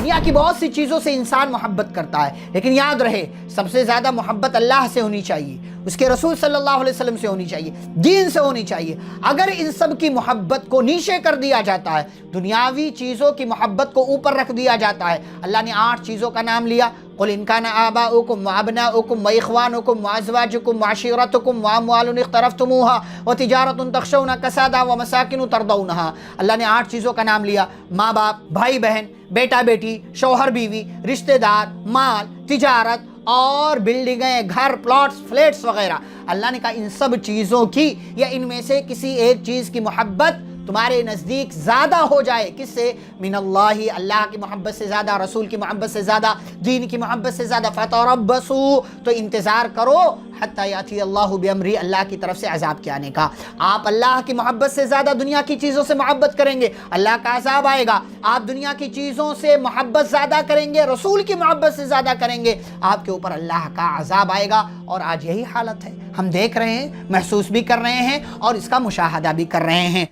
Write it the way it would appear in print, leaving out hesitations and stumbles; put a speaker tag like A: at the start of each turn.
A: دنیا کی بہت سی چیزوں سے انسان محبت کرتا ہے، لیکن یاد رہے سب سے زیادہ محبت اللہ سے ہونی چاہیے، اس کے رسول صلی اللہ علیہ وسلم سے ہونی چاہیے، دین سے ہونی چاہیے۔ اگر ان سب کی محبت کو نیچے کر دیا جاتا ہے، دنیاوی چیزوں کی محبت کو اوپر رکھ دیا جاتا ہے، اللہ نے 8 چیزوں کا نام لیا، قل ان کان آباؤکم وابناؤکم واخوانکم وازواجکم وعشیرتکم واموال اقترفتموها وتجارۃ تخشون کسادها ومساکن ترضونها۔ اللہ نے 8 چیزوں کا نام لیا، ماں باپ، بھائی بہن، بیٹا بیٹی، شوہر بیوی، رشتہ دار، مال، تجارت اور بلڈنگیں، گھر، پلاٹس، فلیٹس وغیرہ۔ اللہ نے کہا ان سب چیزوں کی یا ان میں سے کسی ایک چیز کی محبت تمہارے نزدیک زیادہ ہو جائے، کس سے؟ من اللہ، اللہ کی محبت سے زیادہ، رسول کی محبت سے زیادہ، دین کی محبت سے زیادہ، فتربصوا، تو انتظار کرو حتی یاتی اللہ بامری، اللہ کی طرف سے عذاب کے آنے کا۔ آپ اللہ کی محبت سے زیادہ دنیا کی چیزوں سے محبت کریں گے، اللہ کا عذاب آئے گا۔ آپ دنیا کی چیزوں سے محبت زیادہ کریں گے، رسول کی محبت سے زیادہ کریں گے، آپ کے اوپر اللہ کا عذاب آئے گا۔ اور آج یہی حالت ہے، ہم دیکھ رہے ہیں، محسوس بھی کر رہے ہیں اور اس کا مشاہدہ بھی کر رہے ہیں۔